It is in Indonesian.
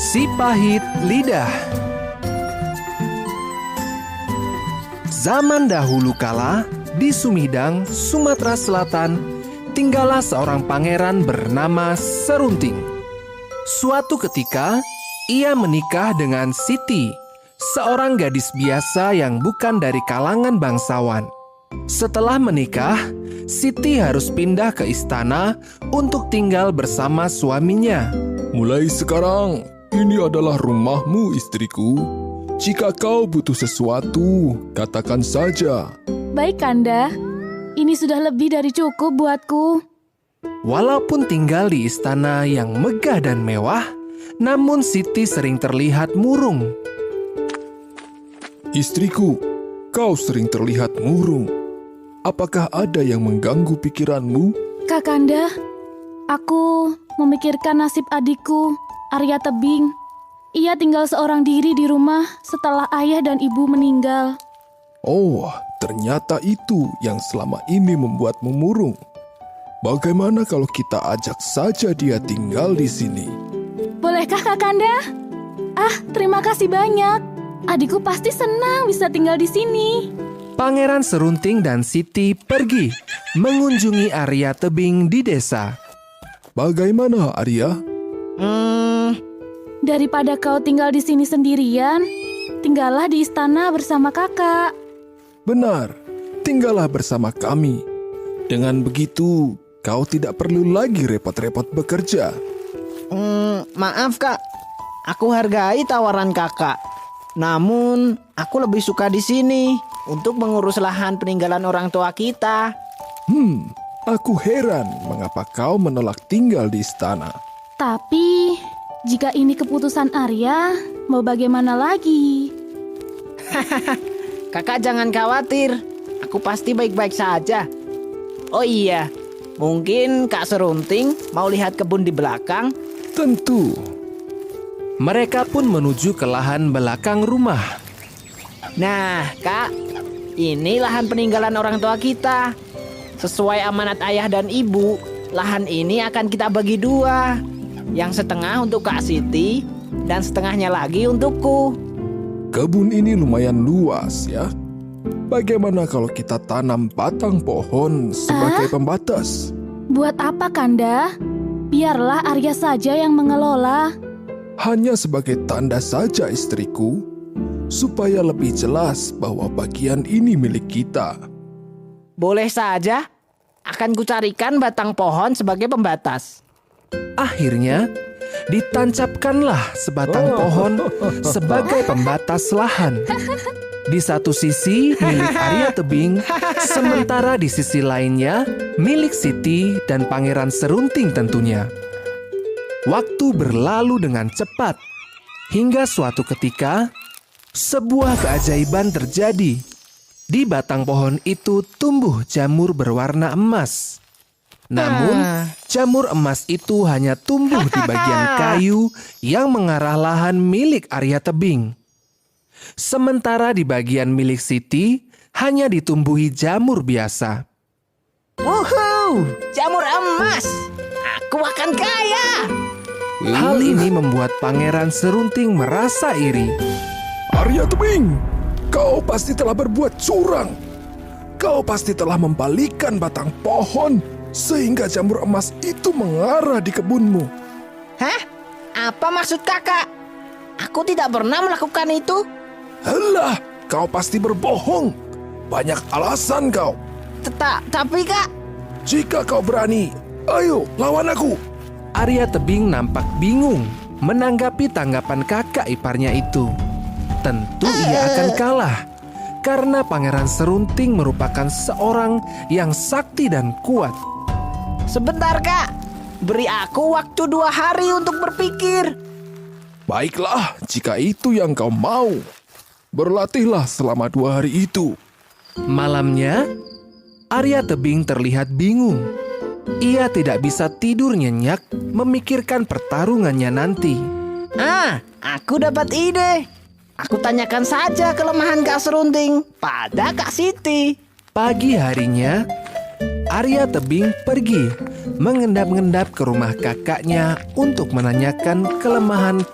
Si Pahit Lidah. Zaman dahulu kala, di Sumedang, Sumatera Selatan, tinggallah seorang pangeran bernama Serunting. Suatu ketika, ia menikah dengan Siti, seorang gadis biasa yang bukan dari kalangan bangsawan. Setelah menikah, Siti harus pindah ke istana untuk tinggal bersama suaminya. Mulai sekarang, ini adalah rumahmu, istriku. Jika kau butuh sesuatu, katakan saja. Baik, Kanda. Ini sudah lebih dari cukup buatku. Walaupun tinggal di istana yang megah dan mewah, namun Siti sering terlihat murung. Istriku, kau sering terlihat murung. Apakah ada yang mengganggu pikiranmu? Kakanda, aku memikirkan nasib adikku, Arya Tebing. Ia tinggal seorang diri di rumah setelah ayah dan ibu meninggal. Oh, ternyata itu yang selama ini membuatmu murung. Bagaimana kalau kita ajak saja dia tinggal di sini? Bolehkah, Kakanda? Terima kasih banyak. Adikku pasti senang bisa tinggal di sini. Pangeran Serunting dan Siti pergi mengunjungi Arya Tebing di desa. Bagaimana, Arya? Daripada kau tinggal di sini sendirian, tinggallah di istana bersama kakak. Benar, tinggallah bersama kami. Dengan begitu, kau tidak perlu lagi repot-repot bekerja. Maaf kak, aku hargai tawaran kakak. Namun, aku lebih suka di sini untuk mengurus lahan peninggalan orang tua kita. Aku heran mengapa kau menolak tinggal di istana. Tapi, jika ini keputusan Arya, mau bagaimana lagi? Kakak jangan khawatir, aku pasti baik-baik saja. Oh iya, mungkin Kak Serunting mau lihat kebun di belakang? Tentu. Mereka pun menuju ke lahan belakang rumah. Nah, Kak, ini lahan peninggalan orang tua kita. Sesuai amanat ayah dan ibu, lahan ini akan kita bagi dua. Yang setengah untuk Kak Siti, dan setengahnya lagi untukku. Kebun ini lumayan luas ya. Bagaimana kalau kita tanam batang pohon sebagai pembatas? Buat apa, Kanda? Biarlah Arya saja yang mengelola. Hanya sebagai tanda saja, istriku, supaya lebih jelas bahwa bagian ini milik kita. Boleh saja, akan kucarikan batang pohon sebagai pembatas. Akhirnya, ditancapkanlah sebatang pohon sebagai pembatas lahan. Di satu sisi milik Arya Tebing, sementara di sisi lainnya milik Siti dan Pangeran Serunting tentunya. Waktu berlalu dengan cepat, hingga suatu ketika, sebuah keajaiban terjadi. Di batang pohon itu tumbuh jamur berwarna emas. Namun, jamur emas itu hanya tumbuh di bagian kayu yang mengarah lahan milik Arya Tebing. Sementara di bagian milik Siti, hanya ditumbuhi jamur biasa. Wuhuu, jamur emas! Aku akan kaya! Hal ini membuat Pangeran Serunting merasa iri. Arya Tebing, kau pasti telah berbuat curang. Kau pasti telah membalikkan batang pohon sehingga jamur emas itu mengarah di kebunmu. Hah? Apa maksud kakak? Aku tidak pernah melakukan itu. Halah, kau pasti berbohong. Banyak alasan kau. Tapi kak... Jika kau berani, ayo lawan aku. Arya Tebing nampak bingung menanggapi tanggapan kakak iparnya itu. Tentu ia akan kalah, karena Pangeran Serunting merupakan seorang yang sakti dan kuat. Sebentar kak, beri aku waktu 2 hari untuk berpikir. Baiklah, jika itu yang kau mau. Berlatihlah selama 2 hari itu. Malamnya, Arya Tebing terlihat bingung. Ia tidak bisa tidur nyenyak memikirkan pertarungannya nanti. Aku dapat ide. Aku tanyakan saja kelemahan Kak Serunting pada Kak Siti. Pagi harinya, Arya Tebing pergi mengendap-endap ke rumah kakaknya untuk menanyakan kelemahan